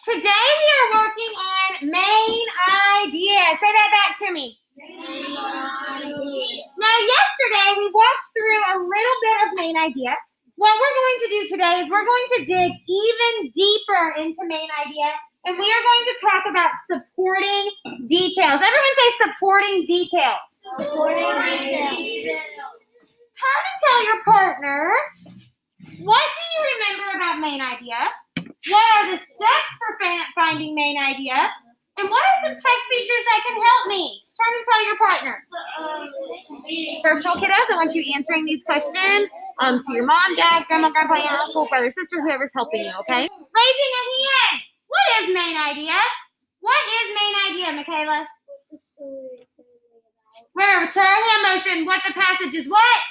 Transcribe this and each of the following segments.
Today we are working on main idea. Say that back to me. Main idea. Now, yesterday we walked through a little bit of main idea. What we're going to do today is we're going to dig even deeper into main idea, and we are going to talk about supporting details. Everyone say supporting details. Supporting details. Turn and tell your partner, what do you remember about main idea? What are the steps for finding main idea? And what are some text features that can help me? Turn and tell your partner. Virtual kiddos, I want you answering these questions to your mom, dad, grandma, grandpa, aunt, uncle, brother, sister, whoever's helping you, okay? Raising a hand. What is main idea? What is main idea, Michaela? Remember, turn hand motion, what the passage is what?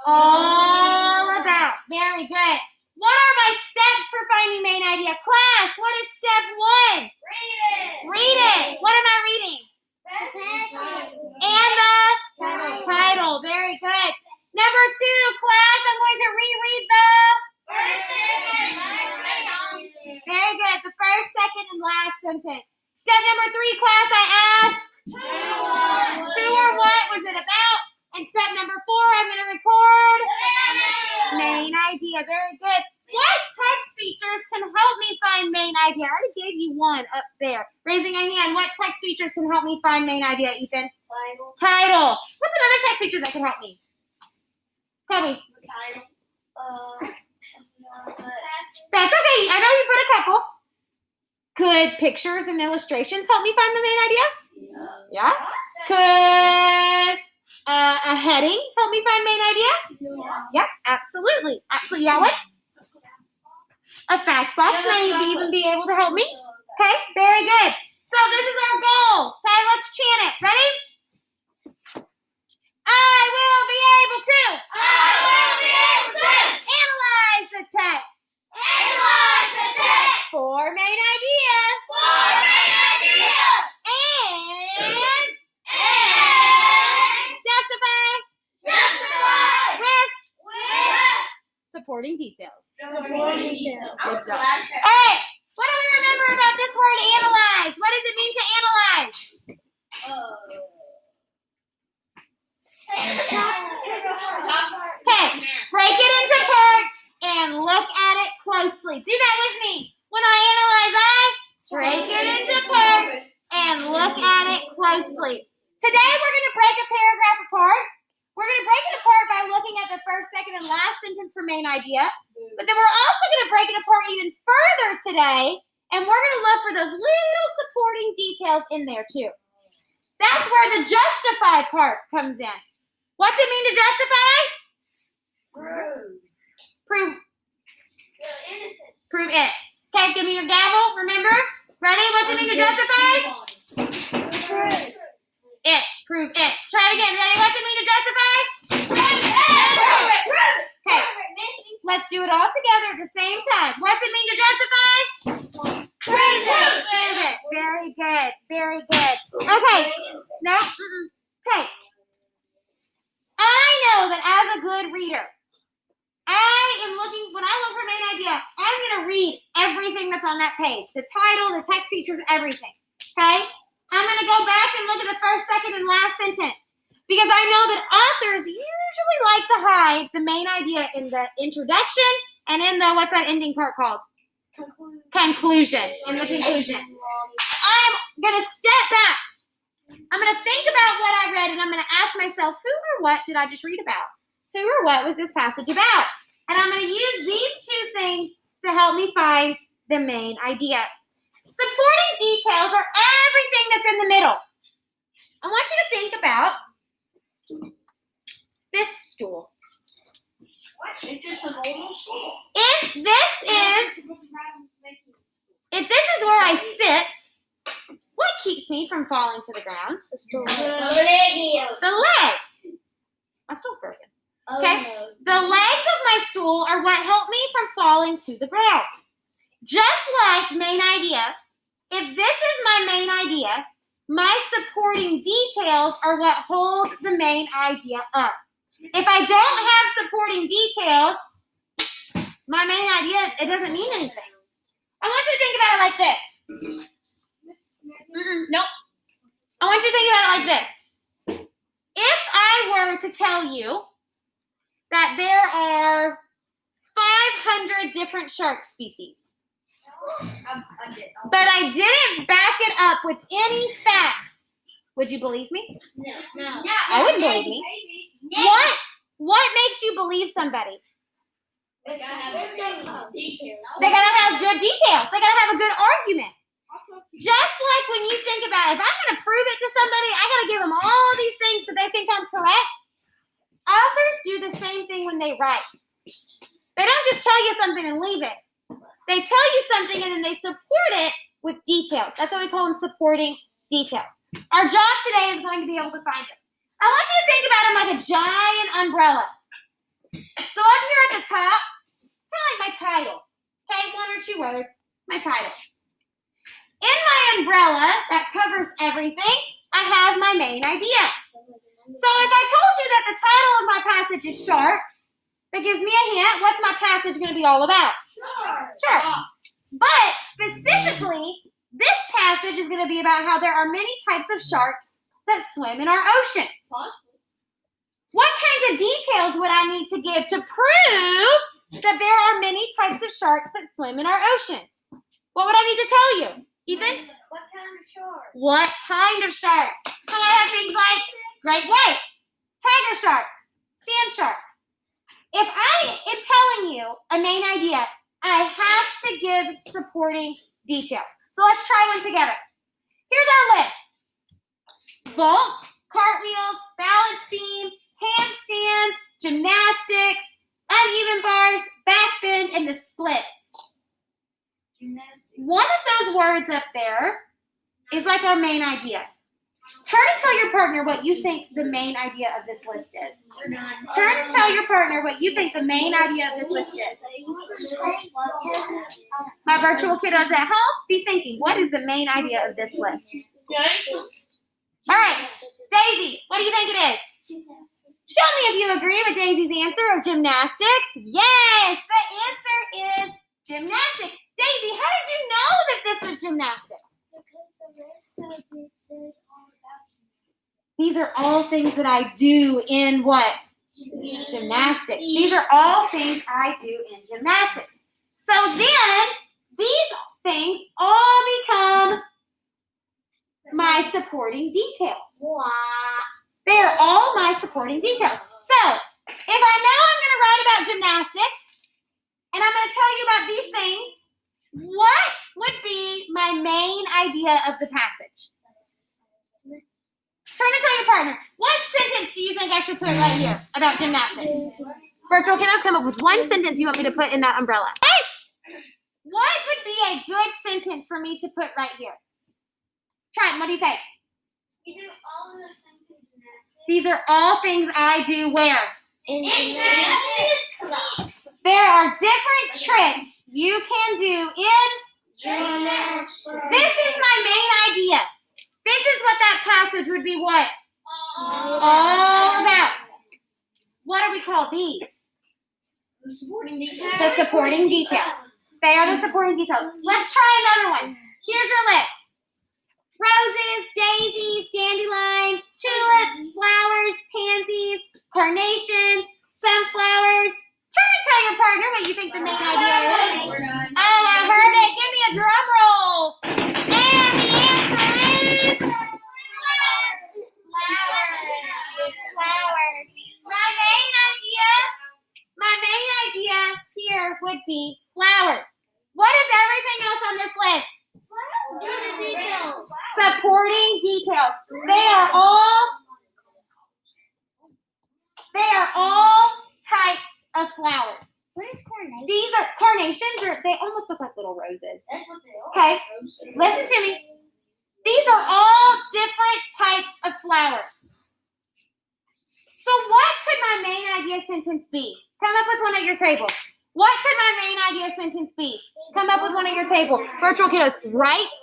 All about. Very good. What are my steps for finding main idea? Class, what is step one? Read it. Read it. What am I reading? And the title. Very good. Number two, class, I'm going to reread the very good. The first, second, and last sentence. Step number three, class, I asked who or what was it about? And step number four, I'm going to record main idea. Very good. What text features can help me find main idea? I already gave you one up there. Raising a hand. What text features can help me find main idea, Ethan? Title. What's another text feature that can help me? Kobe. That's okay. I know you put a couple. Could pictures and illustrations help me find the main idea? Yeah. Could a heading help me find main idea? Yeah, absolutely. Absolutely. Yeah, what? A fact box may even be able to help me. Okay, very good. So this is our goal. Okay, let's chant it. Ready? I will be able to analyze the text for main idea and justify with supporting details. Good job. All right. What do we remember about this word analyze? What does it mean to analyze? Okay. Break it into parts and look at it closely. Do that with me. When I analyze, I break it into parts and look at it closely. Today we're going to break a paragraph apart. We're going to break it apart by looking at the first, second, and last sentence for main idea. But then we're also going to break it apart even further today, and we're going to look for those little supporting details in there too. That's where the justify part comes in. What's it mean to justify? Prove it. Okay, give me your gavel. Remember? Ready? What's it mean to justify? It. Prove it. Try it again. Ready? What's it mean to justify? Okay. Let's do it all together at the same time. What's it mean to justify? Prove it. Very good. Very good. Okay. No. Okay. I know that as a good reader, when I look for main idea, I'm going to read everything that's on that page. The title, the text features, everything. Okay? I'm going to go back and look at the first, second, and last sentence. Because I know that authors usually like to hide the main idea in the introduction and in the, what's that ending part called? Conclusion. In the conclusion. I'm going to step back. I'm going to think about what I read, and I'm going to ask myself, who or what did I just read about? Who or what was this passage about? And I'm going to use these two things to help me find the main idea. Supporting details are everything that's in the middle. I want you to think about this stool. It's just a normal stool. If this is where I sit, what keeps me from falling to the ground? The stool. The legs. My stool's broken. Okay? The legs of my stool are what help me from falling to the ground. Just like main idea, if this is my main idea, my supporting details are what hold the main idea up. If I don't have supporting details, my main idea, it doesn't mean anything. I want you to think about it like this. Nope. I want you to think about it like this. If I were to tell you that there are 500 different shark species, but I didn't back it up with any facts, would you believe me? No. I wouldn't believe me. What makes you believe somebody? They gotta have details. They gotta have good details. They gotta have a good argument. Just like when you think about, if I'm gonna prove it to somebody, I gotta give them all these things so they think I'm correct. Authors do the same thing when they write. They don't just tell you something and leave it. They tell you something and then they support it with details. That's why we call them supporting details. Our job today is going to be able to find them. I want you to think about them like a giant umbrella. So up here at the top, it's kind of like my title. Okay, 1 or 2 words, my title. In my umbrella that covers everything, I have my main idea. So if I told you that the title of my passage is Sharks, that gives me a hint. What's my passage going to be all about? Sharks. But specifically, this passage is going to be about how there are many types of sharks that swim in our oceans. What kinds of details would I need to give to prove that there are many types of sharks that swim in our oceans? What would I need to tell you? Ethan? What kind of shark? What kind of sharks? So I have things like great white, tiger sharks, sand sharks. If I am telling you a main idea, I have to give supporting details. So let's try one together. Here's our list. Vault, cartwheels, balance beam, handstands, gymnastics, uneven bars, backbend, and the splits. One of those words up there is like our main idea. Turn and tell your partner what you think the main idea of this list is. Turn and tell your partner what you think the main idea of this list is. My virtual kiddos at home, be thinking, what is the main idea of this list? All right, Daisy, what do you think it is? Show me if you agree with Daisy's answer of gymnastics. Yes, the answer is gymnastics. Daisy, how did you know that this was gymnastics? These are all things that I do in what? Gymnastics. These are all things I do in gymnastics. So then, these things all become my supporting details. They are all my supporting details. So, if I know I'm going to write about gymnastics, and I'm going to tell you about these things, what would be my main idea of the passage? Turn to tell your partner, what sentence do you think I should put right here about gymnastics? Virtual kiddos, come up with one sentence you want me to put in that umbrella. What would be a good sentence for me to put right here? Trent, what do you think? You do all of those things in gymnastics. These are all things I do where? In gymnastics class. There are different tricks you can do in Gymnastics. This is my main idea. This is what that passage would be what? All about. What do we call these? The supporting details. The supporting details. They are the supporting details. Let's try another one. Here's your list. Roses, daisies, dandelions, tulips, flowers, pansies, carnations, sunflowers. Turn and tell your partner what you think the main idea is. Oh, I heard it. Give me a drum roll. And the answer is flowers. My main idea here would be flowers. What is everything else on this list? Supporting details. They are all types of flowers. What is carnation? These are carnations, they almost look like little roses. That's what they are. Okay, listen to me. These are all different types of flowers. So what could my main idea sentence be? Come up with one at your table. What could my main idea sentence be? Come up with one at your table. Virtual kiddos,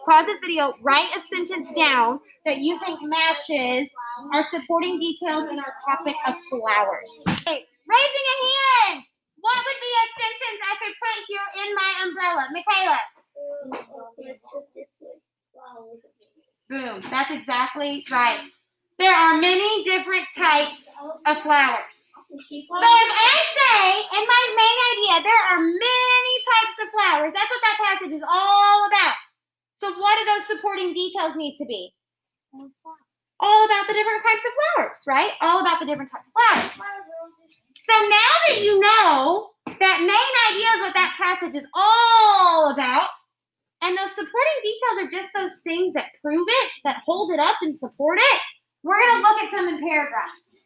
pause this video, write a sentence down that you think matches our supporting details in our topic of flowers. Okay, raising a hand. What would be a sentence I could put here in my umbrella? Michaela. Boom. That's exactly right. There are many different types of flowers. So if I say in my main idea, there are many types of flowers, that's what that passage is all about. So what do those supporting details need to be? All about the different types of flowers, right? All about the different types of flowers. So now that you know that main idea is what that passage is all about, and those supporting details are just those things that prove it, that hold it up and support it, we're going to look at some in paragraphs.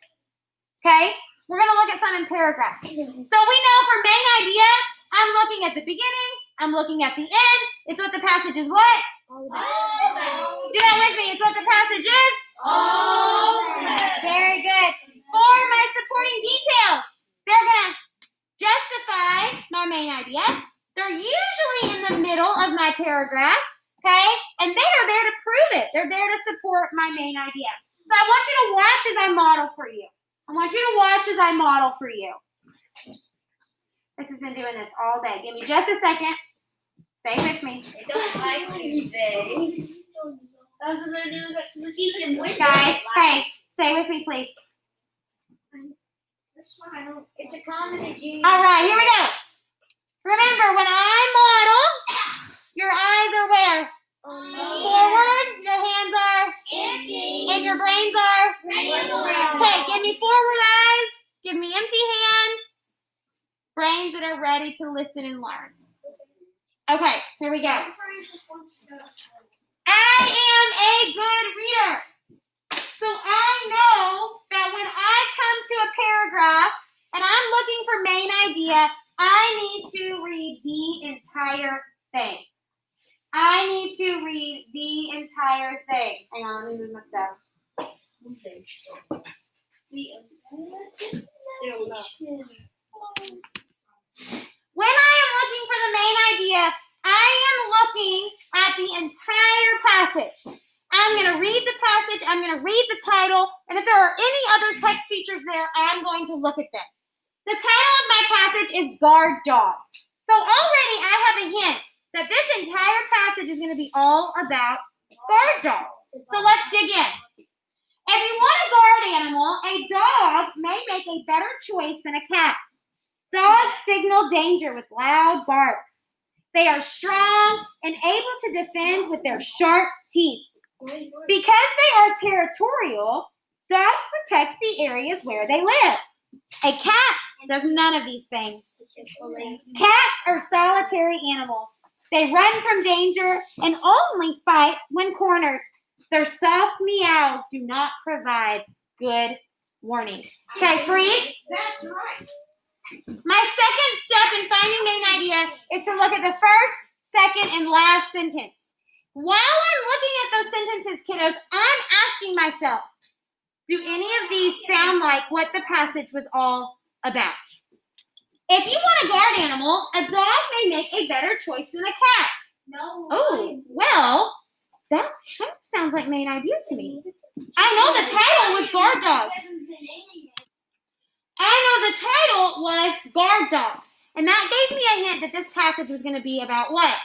Okay? We're going to look at some in paragraphs. So we know for main idea, I'm looking at the beginning, I'm looking at the end. It's what the passage is what? All about. Do that with me. It's what the passage is? All about. Very good. For my supporting details, they're going to justify my main idea. They're usually in the middle of my paragraph, okay? And they are there to prove it. They're there to support my main idea. So I want you to watch as I model for you. This has been doing this all day. Give me just a second. Stay with me. Guys, hey, stay with me, please. It's a comedy. All right, here we go. Remember, when I model, your eyes are where? Forward, your hands are, and your brains are. Okay, give me forward eyes, give me empty hands, brains that are ready to listen and learn. Okay, here we go. I am a good reader. So I know that when I come to a paragraph and I'm looking for main idea, I need to read the entire thing. Hang on, let me move my stuff. When I am looking for the main idea, I am looking at the entire passage. I'm going to read the passage, I'm going to read the title, and if there are any other text features there, I'm going to look at them. The title of my passage is Guard Dogs. So already I have a hint that this entire passage is going to be all about guard dogs. So let's dig in. If you want a guard animal, a dog may make a better choice than a cat. Dogs signal danger with loud barks. They are strong and able to defend with their sharp teeth. Because they are territorial, dogs protect the areas where they live. A cat does none of these things. Cats are solitary animals. They run from danger and only fight when cornered. Their soft meows do not provide good warnings. Okay, freeze. That's right. My second step in finding main idea is to look at the first, second, and last sentence. While I'm looking at those sentences, kiddos, I'm asking myself, do any of these sound like what the passage was all about? If you want a guard animal, a dog may make a better choice than a cat. No. Oh, well, that sounds like main idea to me. I know the title was Guard Dogs. And that gave me a hint that this passage was going to be about what?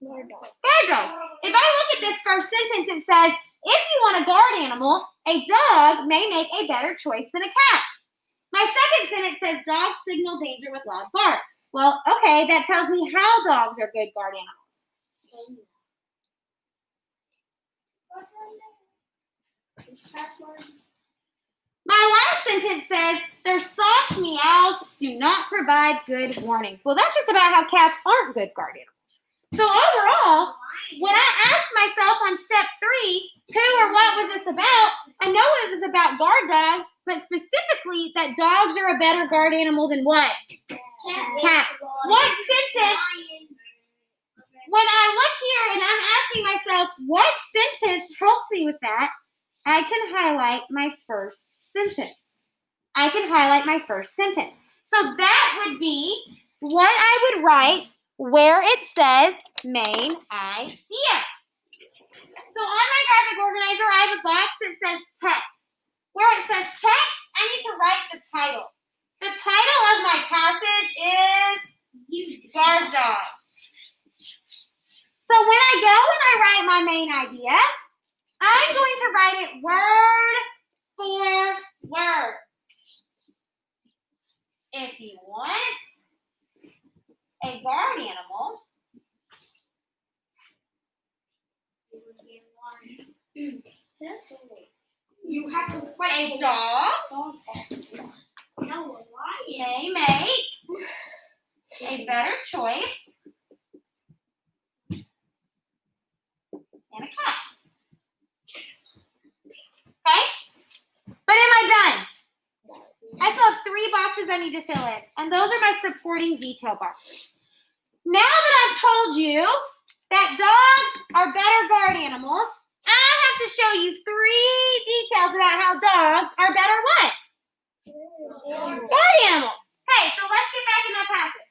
Guard dogs. If I look at this first sentence, it says, if you want a guard animal, a dog may make a better choice than a cat. My second sentence says, dogs signal danger with loud barks. Well, okay, that tells me how dogs are good guard animals. My last sentence says, their soft meows do not provide good warnings. Well, that's just about how cats aren't good guard animals. So overall, when I asked myself on step 3, who or what was this about, I know it was about guard dogs, but specifically that dogs are a better guard animal than what? Cats. What sentence? When I look here and I'm asking myself, what sentence helps me with that? I can highlight my first sentence. So that would be what I would write where it says main idea. So on my graphic organizer, I have a box that says text. Where it says text, I need to write the title. The title of my passage is Guard Dogs. So when I go and I write my main idea, I'm going to write it word for word. If you want a guard animal, You have to a wait. dog No, a lion. may make a better choice than a cat. Okay? But am I done? I still have 3 boxes I need to fill in, and those are my supporting detail boxes. Now that I've told you that dogs are better guard animals, I have to show you 3 details about how dogs are better what? Guard animals. Okay, so let's get back in my passage.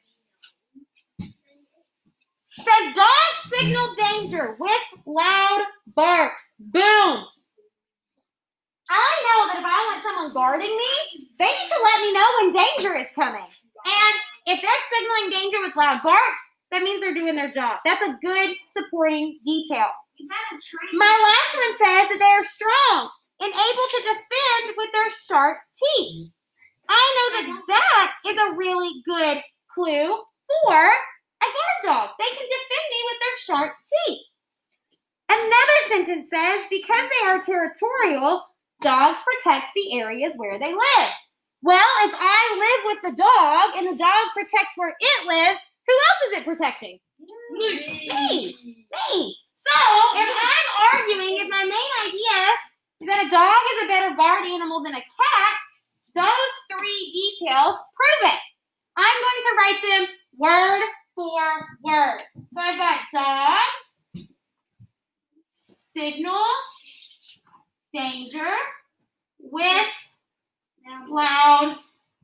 It says dogs signal danger with loud barks. Boom. I know that if I want someone guarding me, they need to let me know when danger is coming. And if they're signaling danger with loud barks, that means they're doing their job. That's a good supporting detail. You gotta train. My last one says that they are strong and able to defend with their sharp teeth. I know that that is a really good clue for a guard dog. They can defend me with their sharp teeth. Another sentence says, because they are territorial, dogs protect the areas where they live. Well, if I live with the dog and the dog protects where it lives, who else is it protecting? Me. So, if I'm arguing, if my main idea is that a dog is a better guard animal than a cat, those 3 details prove it. I'm going to write them word for word. So I've got dogs, signal, danger, with loud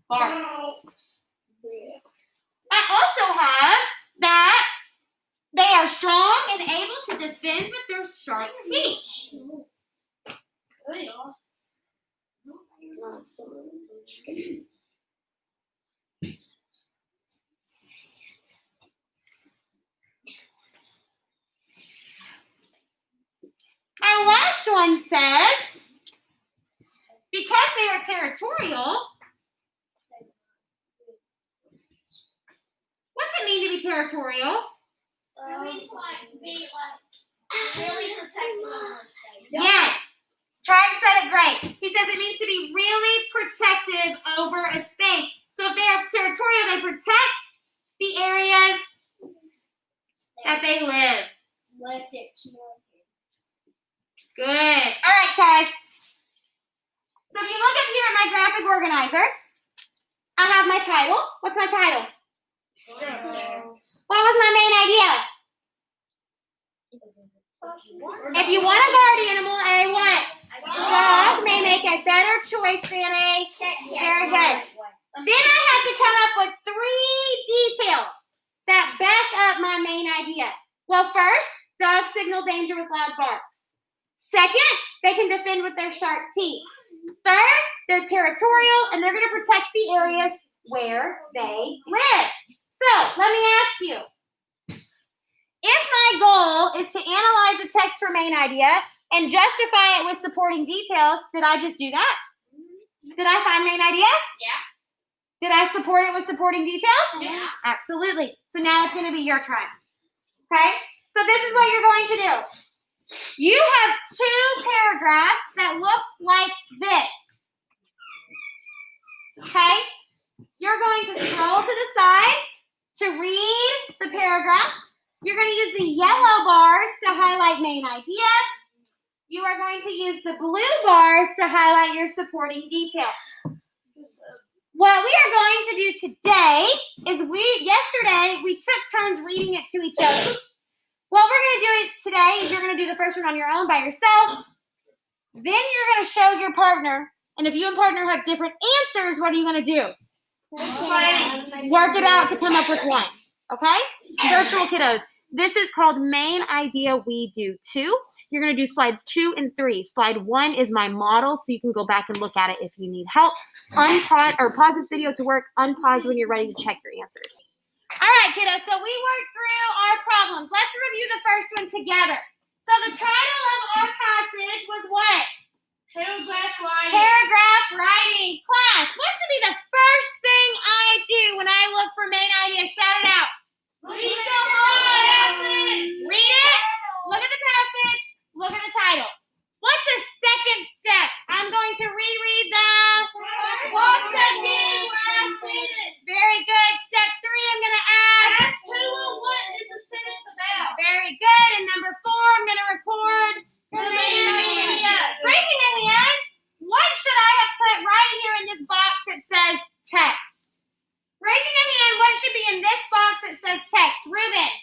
barks. I also have that they are strong and able to defend with their sharp teeth. Our last one says, because they are territorial, what's it mean to be territorial? It means be really protective. Yes. Trident said it great. He says it means to be really protective over a space. So if they are territorial, they protect the areas that they live. Good. All right, guys. So if you look up here at my graphic organizer, I have my title. What's my title? What was my main idea? If you want a guard animal, a what? Dog may make a better choice than a cat. Very good. Then I had to come up with 3 details that back up my main idea. Well, first, dogs signal danger with loud barks. Second, they can defend with their sharp teeth. Third, they're territorial and they're going to protect the areas where they live. So, let me ask you. If my goal is to analyze the text for main idea and justify it with supporting details, did I just do that? Did I find main idea? Yeah. Did I support it with supporting details? Yeah. Absolutely. So now it's going to be your turn. Okay? So this is what you're going to do. You have 2 paragraphs that look like this. Okay? You're going to scroll to the side to read the paragraph. You're going to use the yellow bars to highlight main idea. You are going to use the blue bars to highlight your supporting details. What we are going to do today is yesterday we took turns reading it to each other. What we're going to do today is you're going to do the first one on your own by yourself. Then you're going to show your partner. And if you and partner have different answers, what are you going to do? Work it out to come up with one. Okay? Virtual kiddos. This is called Main Idea We Do 2. You're going to do slides 2 and 3. Slide 1 is my model, so you can go back and look at it if you need help. Pause this video to work. Unpause when you're ready to check your answers. All right, kiddos, so we worked through our problems. Let's review the first one together. So the title of our passage was what? Paragraph writing. Paragraph writing. Class, what should be the first thing I do when I look for main idea? Shout it out. Read the whole passage. Read it. Look at the passage. Look at the title. What's the second step? I'm going to reread the First, second, last sentence. Very good. Step 3, I'm going to ask. Ask who or what is the sentence about. Very good. And number 4, I'm going to record The main idea. Raising a hand. What should I have put right here in this box that says text? Raising a hand. What should be in this box that says text? Ruben.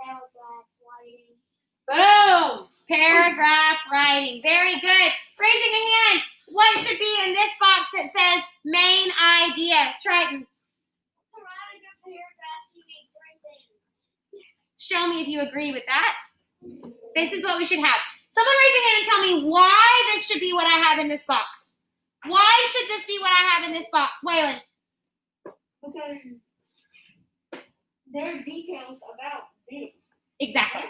Paragraph writing. Boom. Paragraph writing. Very good. Raising a hand. What should be in this box that says main idea? Triton. To write a good paragraph, you need 3 things. Show me if you agree with that. This is what we should have. Someone raise a hand and tell me why this should be what I have in this box. Why should this be what I have in this box? Waylon. Because there are details about this. Exactly.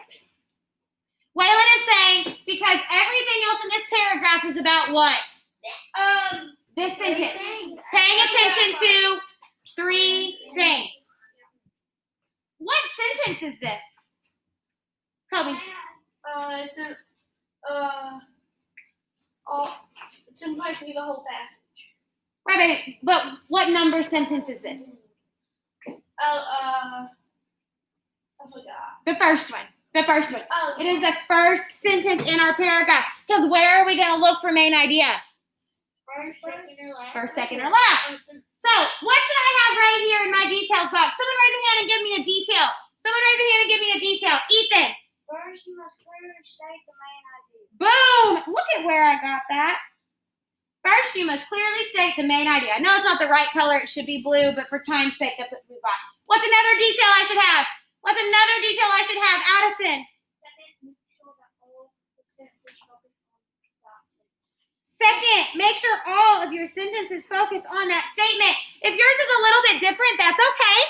Waylon is saying because everything else in this paragraph is about what? This sentence. Paying attention to 3 things. What sentence is this? Kobe. It's implied to be the whole passage. Right, baby. But what number sentence is this? I forgot. The first one. The first one. Oh, It is the first sentence in our paragraph. Because where are we going to look for main idea? first, second, or last. First, second, or last. So, what should I have right here in my details box? Someone raise a hand and give me a detail. Someone raise a hand and give me a detail. Ethan. First, you must clearly state the main idea. Boom. Look at where I got that. First, you must clearly state the main idea. I know it's not the right color. It should be blue, but for time's sake, that's what we've got. What's another detail I should have? What's another detail I should have? Addison. Second, make sure that all the sentences focus on the process. Second, make sure all of your sentences focus on that statement. If yours is a little bit different, that's okay.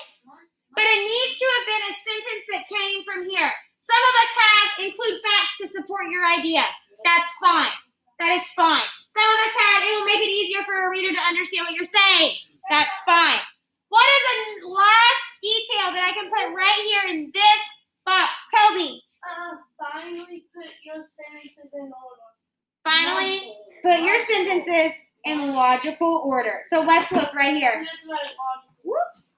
But it needs to have been a sentence that came from here. Some of us have include facts to support your idea. That's fine. That is fine. Some of us had it will make it easier for a reader to understand what you're saying. That's fine. What is a last detail that I can put right here in this box? Kobe. Finally, put your sentences in order. Finally, put your sentences in logical order. So let's look right here. Whoops.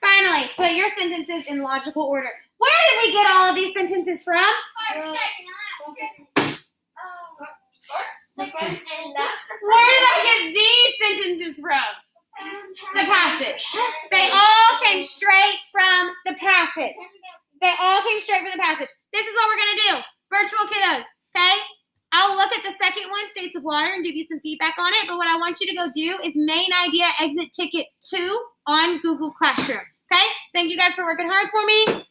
Finally, put your sentences in logical order. Where did we get all of these sentences from? Second, and that's the Where did I get these sentences from? The passage. They all came straight from the passage. They all came straight from the passage. This is what we're going to do. Virtual kiddos, okay? I'll look at the second one, States of Water, and give you some feedback on it. But what I want you to go do is main idea exit ticket 2 on Google Classroom. Okay? Thank you guys for working hard for me.